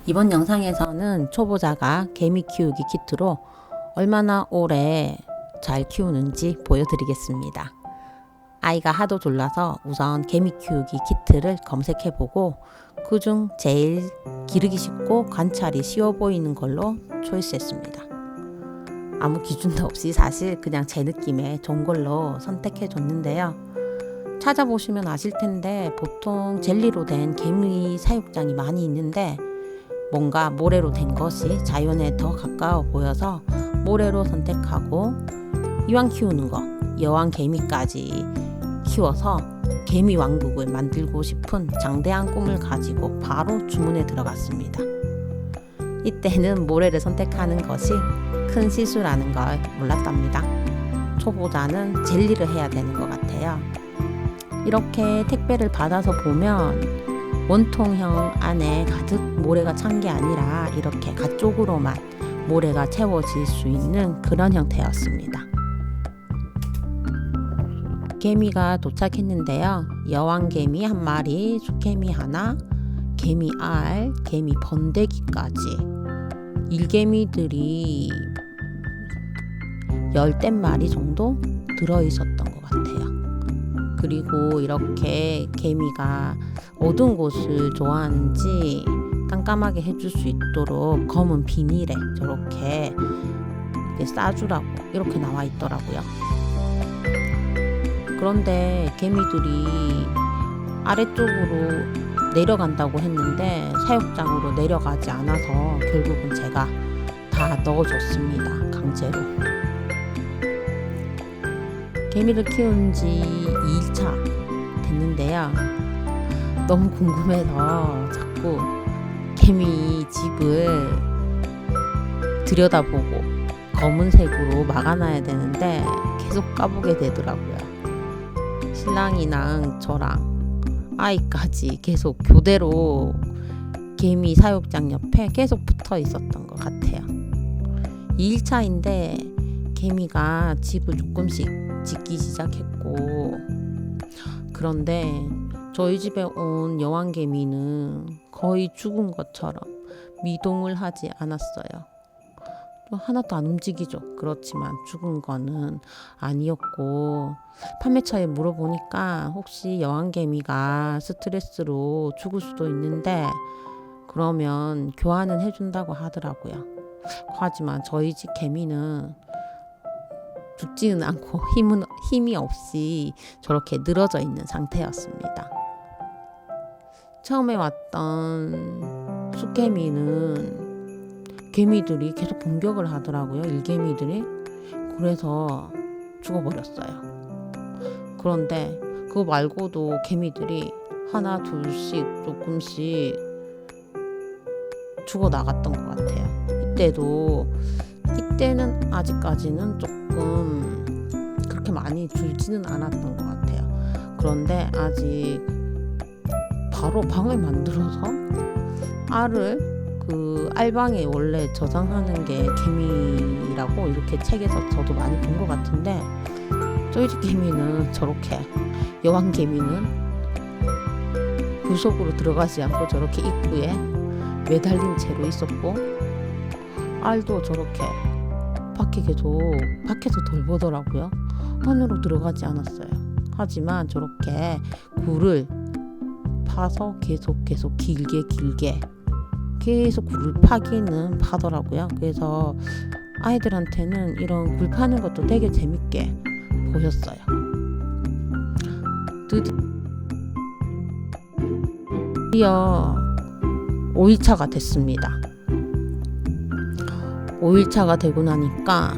이번 영상에서는 초보자가 개미 키우기 키트로 얼마나 오래 잘 키우는지 보여드리겠습니다. 아이가 하도 졸라서 우선 개미 키우기 키트를 검색해보고 그중 제일 기르기 쉽고 관찰이 쉬워 보이는 걸로 초이스했습니다. 아무 기준도 없이 사실 그냥 제 느낌에 좋은 걸로 선택해줬는데요. 찾아보시면 아실 텐데 보통 젤리로 된 개미 사육장이 많이 있는데 뭔가 모래로 된 것이 자연에 더 가까워 보여서 모래로 선택하고 이왕 키우는 거 여왕 개미까지 키워서 개미 왕국을 만들고 싶은 장대한 꿈을 가지고 바로 주문에 들어갔습니다. 이때는 모래를 선택하는 것이 큰 실수라는 걸 몰랐답니다. 초보자는 젤리를 해야 되는 것 같아요. 이렇게 택배를 받아서 보면 원통형 안에 가득 모래가 찬 게 아니라 이렇게 가쪽으로만 모래가 채워질 수 있는 그런 형태였습니다. 개미가 도착했는데요. 여왕개미 한 마리, 수개미 하나, 개미 알, 개미 번데기까지 일개미들이 10마리 정도 들어있었던 것 같아요. 그리고 이렇게 개미가 어두운 곳을 좋아하는지 깜깜하게 해줄 수 있도록 검은 비닐에 저렇게 싸주라고 이렇게 나와 있더라고요. 그런데 개미들이 아래쪽으로 내려간다고 했는데 사육장으로 내려가지 않아서 결국은 제가 다 넣어줬습니다. 강제로. 개미를 키운 지 2일차 됐는데요. 너무 궁금해서 자꾸 개미 집을 들여다보고 검은색으로 막아놔야 되는데 계속 까보게 되더라고요. 신랑이랑 저랑 아이까지 계속 교대로 개미 사육장 옆에 계속 붙어 있었던 것 같아요. 2일차인데 개미가 집을 조금씩 짓기 시작했고, 그런데 저희 집에 온 여왕개미는 거의 죽은 것처럼 미동을 하지 않았어요. 하나도 안 움직이죠. 그렇지만 죽은 거는 아니었고, 판매처에 물어보니까 혹시 여왕개미가 스트레스로 죽을 수도 있는데 그러면 교환은 해준다고 하더라고요. 하지만 저희 집 개미는 죽지는 않고 힘이 없이 저렇게 늘어져 있는 상태였습니다. 처음에 왔던 숫개미는 개미들이 계속 공격을 하더라고요. 일개미들이. 그래서 죽어버렸어요. 그런데 그거 말고도 개미들이 하나 둘씩 조금씩 죽어나갔던 것 같아요. 이때는 아직까지는 조금 그렇게 많이 줄지는 않았던 것 같아요. 그런데 아직 바로 방을 만들어서 알을 그 알방에 원래 저장하는 게 개미라고 이렇게 책에서 저도 많이 본 것 같은데 저희 집 개미는 저렇게 여왕 개미는 굴 속으로 들어가지 않고 저렇게 입구에 매달린 채로 있었고 알도 저렇게 밖에서 돌보더라고요. 안으로 들어가지 않았어요. 하지만 저렇게 굴을 파서 계속 길게 계속 굴을 파기는 파더라고요. 그래서 아이들한테는 이런 굴 파는 것도 되게 재밌게 보였어요. 드디어 5일차가 됐습니다. 5일차가 되고 나니까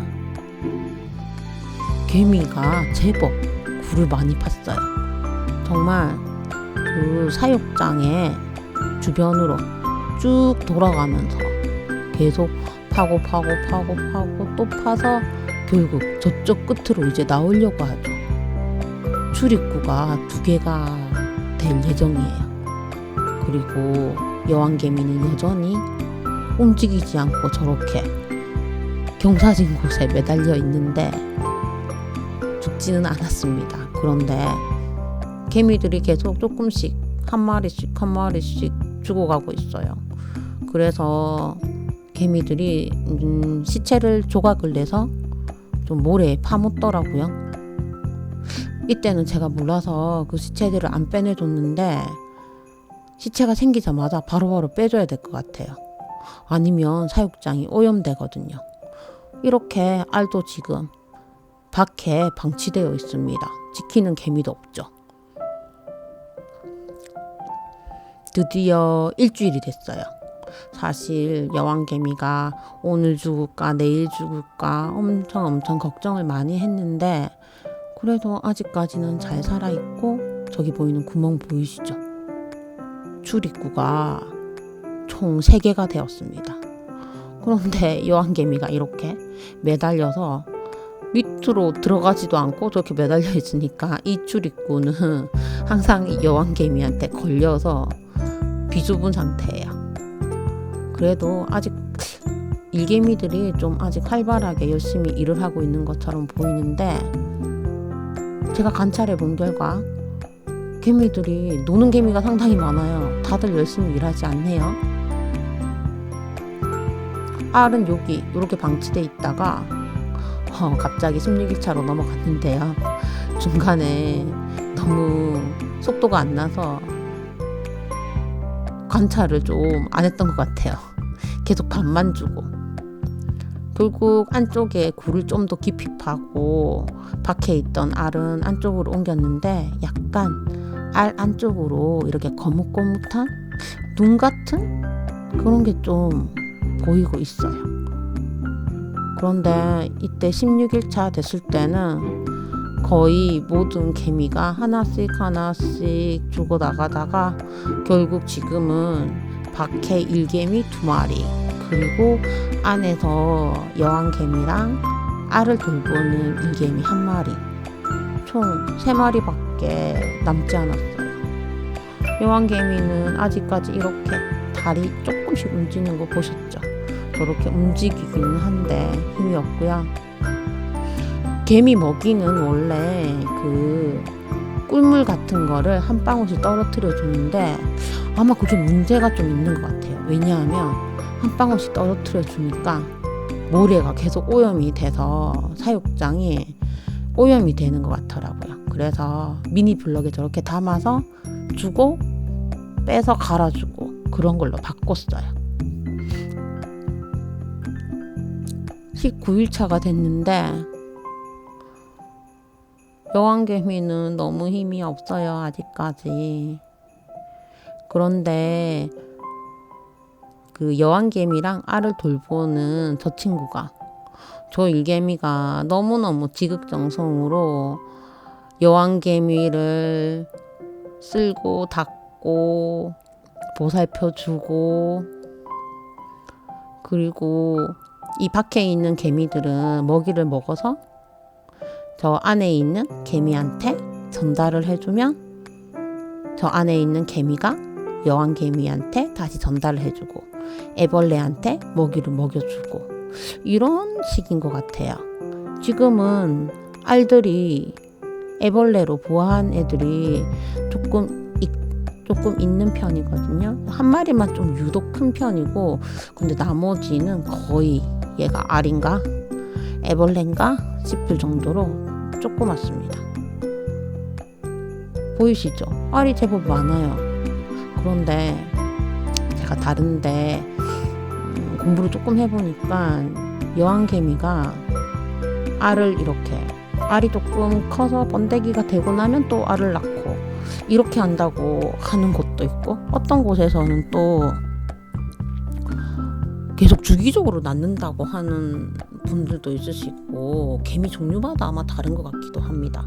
개미가 제법 굴을 많이 팠어요. 정말 그 사육장의 주변으로 쭉 돌아가면서 계속 파고 또 파서 결국 저쪽 끝으로 이제 나오려고 하죠. 출입구가 2개가 될 예정이에요. 그리고 여왕개미는 여전히 움직이지 않고 저렇게 경사진 곳에 매달려 있는데 죽지는 않았습니다. 그런데 개미들이 계속 조금씩 한 마리씩 죽어가고 있어요. 그래서 개미들이 시체를 조각을 내서 좀 모래에 파묻더라고요. 이때는 제가 몰라서 그 시체들을 안 빼내줬는데 시체가 생기자마자 바로바로 빼줘야 될 것 같아요. 아니면 사육장이 오염되거든요. 이렇게 알도 지금 밖에 방치되어 있습니다. 지키는 개미도 없죠. 드디어 일주일이 됐어요. 사실 여왕개미가 오늘 죽을까 내일 죽을까 엄청 걱정을 많이 했는데 그래도 아직까지는 잘 살아있고 저기 보이는 구멍 보이시죠? 출입구가 총 3개가 되었습니다. 그런데 여왕개미가 이렇게 매달려서 밑으로 들어가지도 않고 저렇게 매달려 있으니까 이 출입구는 항상 여왕개미한테 걸려서 비좁은 상태예요. 그래도 아직 일개미들이 좀 아직 활발하게 열심히 일을 하고 있는 것처럼 보이는데 제가 관찰해 본 결과 개미들이 노는 개미가 상당히 많아요. 다들 열심히 일하지 않네요. 알은 여기 이렇게 방치돼 있다가 갑자기 16일차로 넘어갔는데요. 중간에 너무 속도가 안 나서 관찰을 좀 안 했던 것 같아요. 계속 밥만 주고 결국 안쪽에 굴을 좀 더 깊이 파고 밖에 있던 알은 안쪽으로 옮겼는데 약간 알 안쪽으로 이렇게 거뭇거뭇한 눈 같은 그런 게 좀 보이고 있어요. 그런데 이때 16일차 됐을 때는 거의 모든 개미가 하나씩 죽어 나가다가 결국 지금은 밖에 일개미 2마리 그리고 안에서 여왕개미랑 알을 돌보는 일개미 1마리 총 3마리밖에 남지 않았어요. 여왕개미는 아직까지 이렇게 다리 조금씩 움직이는 거 보셨죠? 저렇게 움직이기는 한데 힘이 없고요. 개미 먹이는 원래 그 꿀물 같은 거를 한 방울씩 떨어뜨려 주는데 아마 그게 문제가 좀 있는 것 같아요. 왜냐하면 한 방울씩 떨어뜨려 주니까 모래가 계속 오염이 돼서 사육장이 오염이 되는 것 같더라고요. 그래서 미니 블럭에 저렇게 담아서 주고 빼서 갈아주고 그런 걸로 바꿨어요. 19일차가 됐는데 여왕개미는 너무 힘이 없어요. 아직까지. 그런데 그 여왕개미랑 알을 돌보는 저 친구가 저 일개미가 너무너무 지극정성으로 여왕개미를 쓸고 닦고 보살펴주고 그리고 이 밖에 있는 개미들은 먹이를 먹어서 저 안에 있는 개미한테 전달을 해주면 저 안에 있는 개미가 여왕개미한테 다시 전달을 해주고 애벌레한테 먹이를 먹여주고 이런 식인 것 같아요. 지금은 알들이 애벌레로 부화한 애들이 조금 있는 편이거든요. 한 마리만 좀 유독 큰 편이고 근데 나머지는 거의 얘가 알인가 애벌레인가 싶을 정도로 조그맣습니다. 보이시죠? 알이 제법 많아요. 그런데 제가 다른데 공부를 조금 해보니까 여왕개미가 알을 이렇게 알이 조금 커서 번데기가 되고 나면 또 알을 낳고 이렇게 한다고 하는 곳도 있고 어떤 곳에서는 또 계속 주기적으로 낳는다고 하는 분들도 있으시고 개미 종류마다 아마 다른 것 같기도 합니다.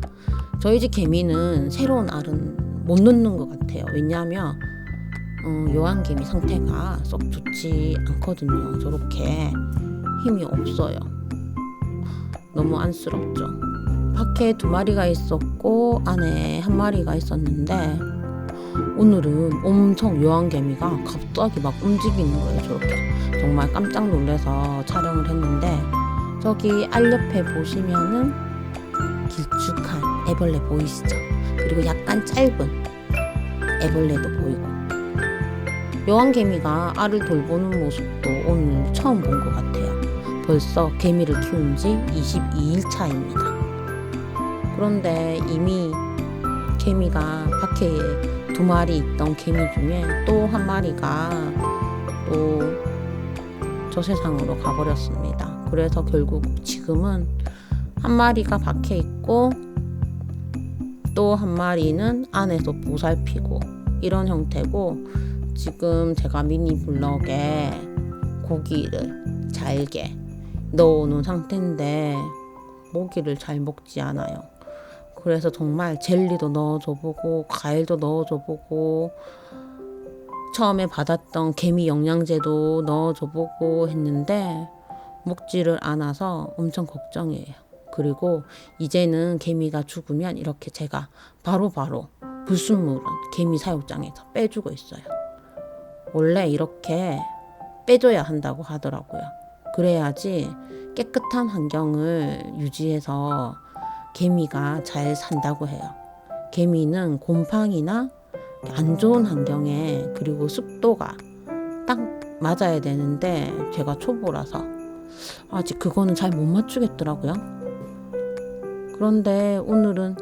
저희 집 개미는 새로운 알은 못 넣는 것 같아요. 왜냐하면 여왕개미 상태가 썩 좋지 않거든요. 저렇게 힘이 없어요. 너무 안쓰럽죠. 밖에 2마리가 있었고 안에 1마리가 있었는데 오늘은 엄청 여왕개미가 갑자기 막 움직이는 거예요. 저렇게 정말 깜짝 놀라서 촬영을 했는데 저기 알 옆에 보시면은 길쭉한 애벌레 보이시죠? 그리고 약간 짧은 애벌레도 보이고 여왕개미가 알을 돌보는 모습도 오늘 처음 본 것 같아요. 벌써 개미를 키운 지 22일 차입니다. 그런데 이미 개미가 밖에 2마리 있던 개미 중에 또 한 마리가 또 저 세상으로 가버렸습니다. 그래서 결국 지금은 한 마리가 밖에 있고 또 한 마리는 안에서 보살피고 이런 형태고, 지금 제가 미니 블럭에 고기를 잘게 넣어놓은 상태인데 모기를 잘 먹지 않아요. 그래서 정말 젤리도 넣어줘보고 과일도 넣어줘보고 처음에 받았던 개미 영양제도 넣어줘보고 했는데 먹지를 않아서 엄청 걱정이에요. 그리고 이제는 개미가 죽으면 이렇게 제가 바로바로 불순물은 개미 사육장에서 빼주고 있어요. 원래 이렇게 빼줘야 한다고 하더라고요. 그래야지 깨끗한 환경을 유지해서 개미가 잘 산다고 해요. 개미는 곰팡이나 안 좋은 환경에, 그리고 습도가 딱 맞아야 되는데 제가 초보라서 아직 그거는 잘 못 맞추겠더라고요. 그런데 오늘은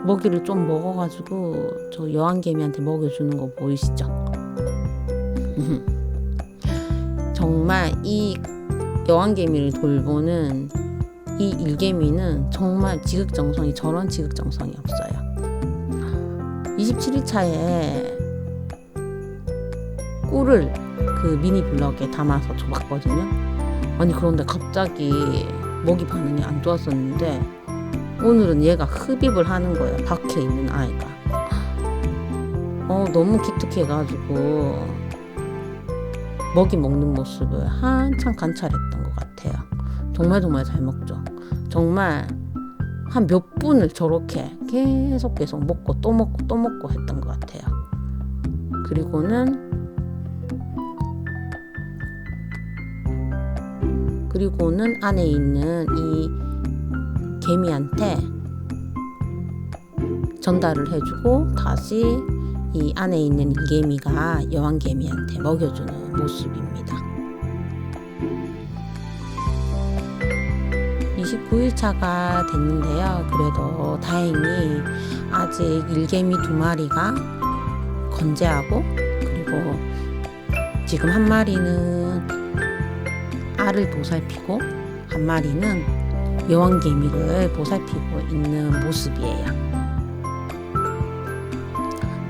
먹이를 좀 먹어가지고 저 여왕개미한테 먹여주는 거 보이시죠? 정말 이 여왕개미를 돌보는 이 일개미는 정말 지극정성이, 저런 지극정성이 없어요. 27일차에 꿀을 그 미니 블럭에 담아서 줘봤거든요. 아니 그런데 갑자기 먹이 반응이 안 좋았었는데 오늘은 얘가 흡입을 하는 거예요. 밖에 있는 아이가. 너무 기특해가지고 먹이 먹는 모습을 한참 관찰했던 것 같아요. 정말 잘 먹죠. 정말 한 몇 분을 저렇게 계속 먹고 또 먹고 했던 것 같아요. 그리고는 안에 있는 이 개미한테 전달을 해주고 다시 이 안에 있는 일개미가 여왕개미한테 먹여주는 모습입니다. 29일차가 됐는데요. 그래도 다행히 아직 일개미 2마리가 건재하고, 그리고 지금 한 마리는 알을 보살피고 한 마리는 여왕개미를 보살피고 있는 모습이에요.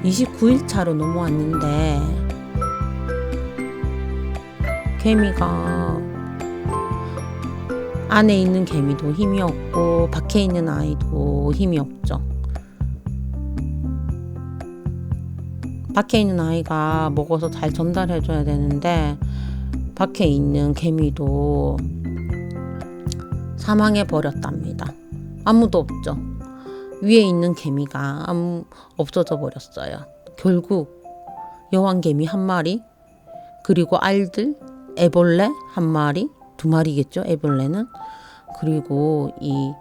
29일차로 넘어왔는데 개미가 안에 있는 개미도 힘이 없고 밖에 있는 아이도 힘이 없죠. 밖에 있는 아이가 먹어서 잘 전달해줘야 되는데 밖에 있는 개미도 사망해 버렸답니다. 아무도 없죠. 위에 있는 개미가 없어져 버렸어요. 결국 여왕개미 한 마리, 그리고 알들, 애벌레 한 마리, 2마리겠죠, 애벌레는. 그리고 이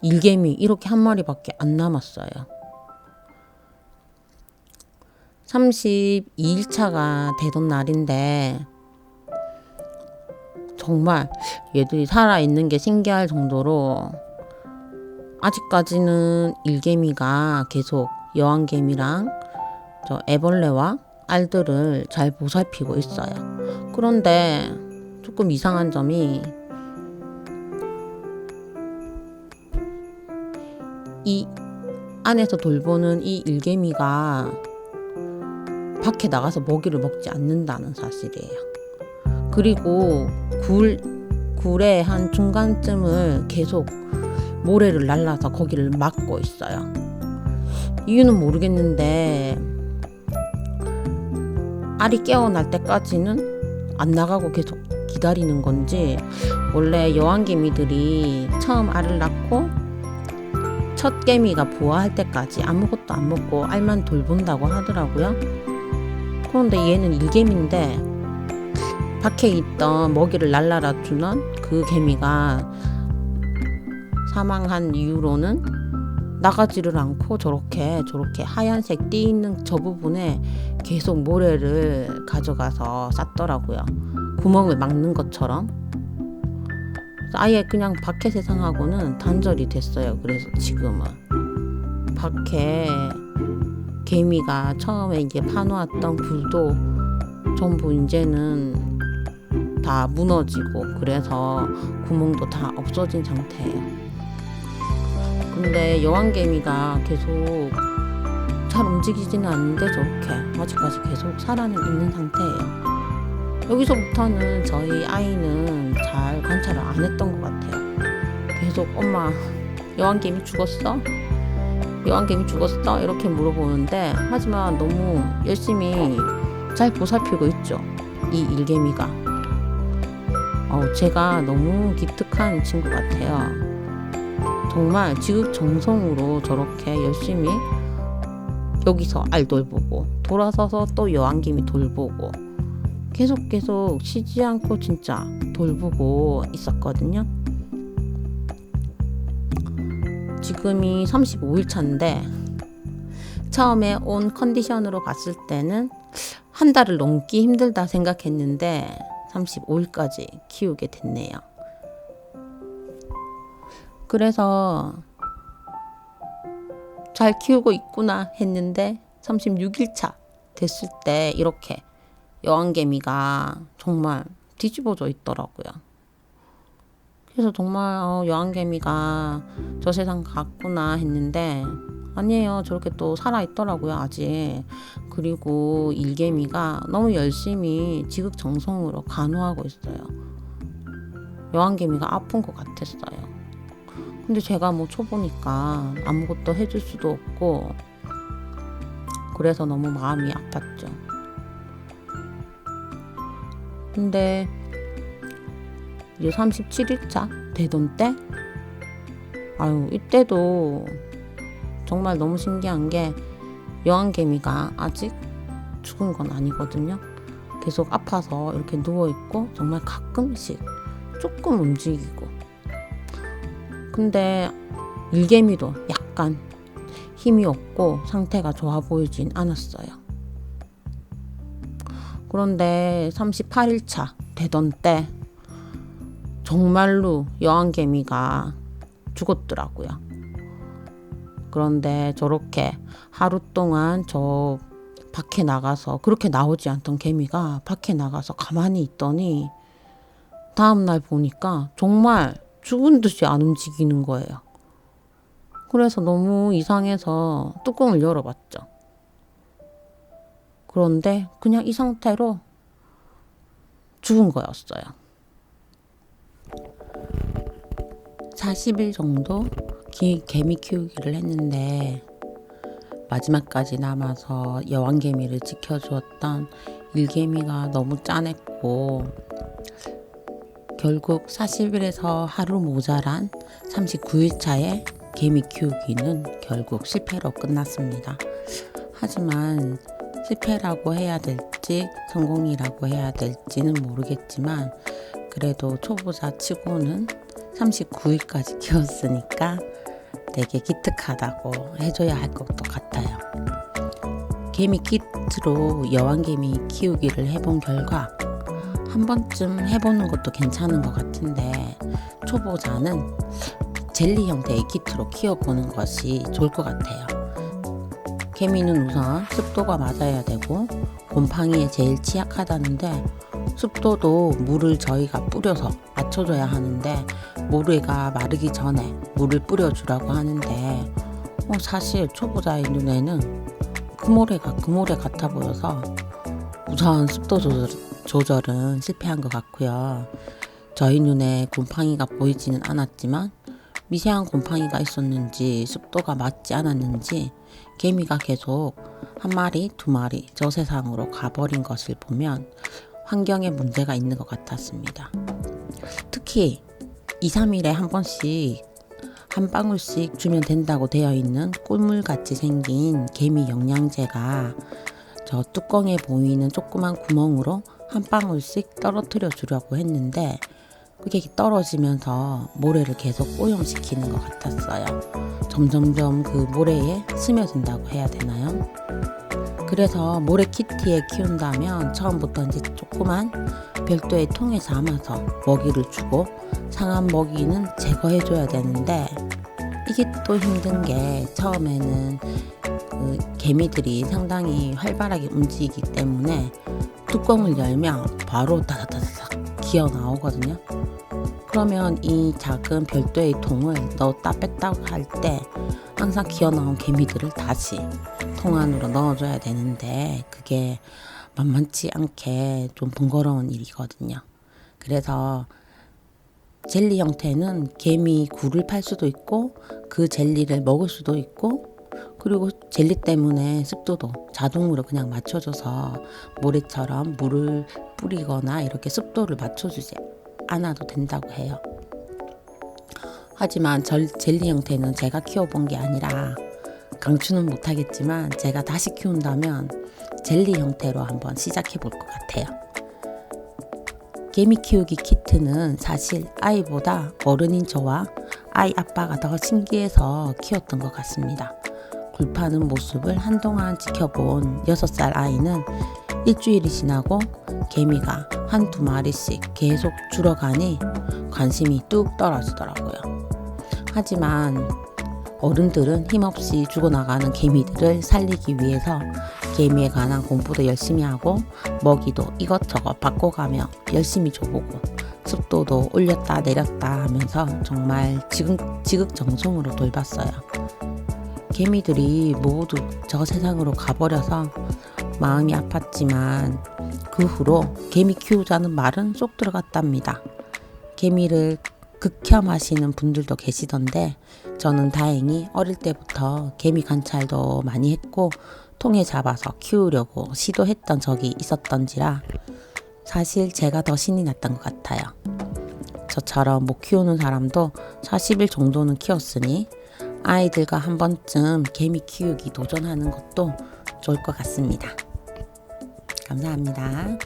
일개미 이렇게 한 마리밖에 안 남았어요. 32일차가 되던 날인데 정말 얘들이 살아있는 게 신기할 정도로 아직까지는 일개미가 계속 여왕개미랑 저 애벌레와 알들을 잘 보살피고 있어요. 그런데 조금 이상한 점이 이 안에서 돌보는 이 일개미가 밖에 나가서 먹이를 먹지 않는다는 사실이에요. 그리고 굴의 한 중간쯤을 계속 모래를 날라서 거기를 막고 있어요. 이유는 모르겠는데 알이 깨어날 때까지는 안 나가고 계속 기다리는 건지, 원래 여왕개미들이 처음 알을 낳고 첫 개미가 부화할 때까지 아무것도 안 먹고 알만 돌본다고 하더라고요. 그런데 얘는 일개미인데 밖에 있던 먹이를 날라라 주는 그 개미가 사망한 이후로는 나가지를 않고 저렇게 하얀색 띠 있는 저 부분에 계속 모래를 가져가서 쌌더라고요. 구멍을 막는 것처럼. 아예 그냥 밖에 세상하고는 단절이 됐어요. 그래서 지금은 밖에 개미가 처음에 이제 파놓았던 굴도 전부 이제는 다 무너지고 그래서 구멍도 다 없어진 상태예요. 근데 여왕개미가 계속 잘 움직이지는 않는데 저렇게 아직까지 계속 살아는 있는 상태예요. 여기서부터는 저희 아이는 잘 관찰을 안 했던 것 같아요. 계속 엄마 여왕개미 죽었어? 여왕개미 죽었어? 이렇게 물어보는데 하지만 너무 열심히 잘 보살피고 있죠. 이 일개미가. 제가 너무 기특한 친구 같아요. 정말 지극정성으로 저렇게 열심히 여기서 알 돌보고 돌아서서 또 여왕개미 돌보고 계속 쉬지 않고 진짜 돌보고 있었거든요. 지금이 35일 차인데 처음에 온 컨디션으로 봤을 때는 한 달을 넘기 힘들다 생각했는데 35일까지 키우게 됐네요. 그래서 잘 키우고 있구나 했는데 36일차 됐을 때 이렇게 여왕개미가 정말 뒤집어져 있더라고요. 그래서 정말 여왕개미가 저 세상 갔구나 했는데 아니에요. 저렇게 또 살아있더라고요. 아직. 그리고 일개미가 너무 열심히 지극정성으로 간호하고 있어요. 여왕개미가 아픈 것 같았어요. 근데 제가 뭐 초보니까 아무것도 해줄 수도 없고 그래서 너무 마음이 아팠죠. 근데 이제 37일차 되던 때 이때도 정말 너무 신기한 게 여왕개미가 아직 죽은 건 아니거든요. 계속 아파서 이렇게 누워있고 정말 가끔씩 조금 움직이고 근데 일개미도 약간 힘이 없고 상태가 좋아 보이진 않았어요. 그런데 38일차 되던 때 정말로 여왕개미가 죽었더라고요. 그런데 저렇게 하루 동안 저 밖에 나가서 그렇게 나오지 않던 개미가 밖에 나가서 가만히 있더니 다음날 보니까 정말 죽은 듯이 안 움직이는 거예요. 그래서 너무 이상해서 뚜껑을 열어봤죠. 그런데 그냥 이 상태로 죽은 거였어요. 40일 정도 개미 키우기를 했는데 마지막까지 남아서 여왕개미를 지켜주었던 일개미가 너무 짠했고 결국 40일에서 하루 모자란 39일 차에 개미 키우기는 결국 실패로 끝났습니다. 하지만 실패라고 해야 될지 성공이라고 해야 될지는 모르겠지만 그래도 초보자 치고는 39일까지 키웠으니까 되게 기특하다고 해줘야 할 것도 같아요. 개미 키트로 여왕개미 키우기를 해본 결과 한 번쯤 해보는 것도 괜찮은 것 같은데 초보자는 젤리 형태의 키트로 키워보는 것이 좋을 것 같아요. 개미는 우선 습도가 맞아야 되고 곰팡이에 제일 취약하다는데 습도도 물을 저희가 뿌려서 맞춰줘야 하는데 모래가 마르기 전에 물을 뿌려주라고 하는데 사실 초보자의 눈에는 그 모래가 그 모래 같아 보여서 우선 습도 조절은 실패한 것 같고요. 저희 눈에 곰팡이가 보이지는 않았지만 미세한 곰팡이가 있었는지 습도가 맞지 않았는지 개미가 계속 한 마리, 두 마리 저 세상으로 가버린 것을 보면 환경에 문제가 있는 것 같았습니다. 특히 2, 3일에 한 번씩 한 방울씩 주면 된다고 되어 있는 꿀물같이 생긴 개미 영양제가 저 뚜껑에 보이는 조그만 구멍으로 한 방울씩 떨어뜨려 주려고 했는데 흑액이 떨어지면서 모래를 계속 오염시키는 것 같았어요. 점점점 그 모래에 스며든다고 해야 되나요? 그래서 모래 키티에 키운다면 처음부터 이제 조그만 별도의 통에 담아서 먹이를 주고 상한 먹이는 제거해줘야 되는데, 이게 또 힘든 게 처음에는 그 개미들이 상당히 활발하게 움직이기 때문에 뚜껑을 열면 바로 다다다닥 기어 나오거든요. 그러면 이 작은 별도의 통을 넣었다 뺐다 할 때 항상 기어 나온 개미들을 다시 통 안으로 넣어줘야 되는데, 그게 만만치 않게 좀 번거로운 일이거든요. 그래서 젤리 형태는 개미 굴을 팔 수도 있고 그 젤리를 먹을 수도 있고, 그리고 젤리 때문에 습도도 자동으로 그냥 맞춰줘서 모래처럼 물을 뿌리거나 이렇게 습도를 맞춰주지 않아도 된다고 해요. 하지만 젤리 형태는 제가 키워본 게 아니라, 강추는 못하겠지만 제가 다시 키운다면 젤리 형태로 한번 시작해 볼 것 같아요. 개미 키우기 키트는 사실 아이보다 어른인 저와 아이 아빠가 더 신기해서 키웠던 것 같습니다. 굴 파는 모습을 한동안 지켜본 6살 아이는 일주일이 지나고 개미가 한두 마리씩 계속 줄어가니 관심이 뚝 떨어지더라고요. 하지만 어른들은 힘없이 죽어나가는 개미들을 살리기 위해서 개미에 관한 공부도 열심히 하고 먹이도 이것저것 바꿔가며 열심히 줘보고 습도도 올렸다 내렸다 하면서 정말 지극정성으로 돌봤어요. 개미들이 모두 저 세상으로 가버려서 마음이 아팠지만 그 후로 개미 키우자는 말은 쏙 들어갔답니다. 개미를 극혐하시는 분들도 계시던데, 저는 다행히 어릴 때부터 개미 관찰도 많이 했고 통에 잡아서 키우려고 시도했던 적이 있었던지라 사실 제가 더 신이 났던 것 같아요. 저처럼 못 키우는 사람도 40일 정도는 키웠으니 아이들과 한 번쯤 개미 키우기 도전하는 것도 좋을 것 같습니다. 감사합니다.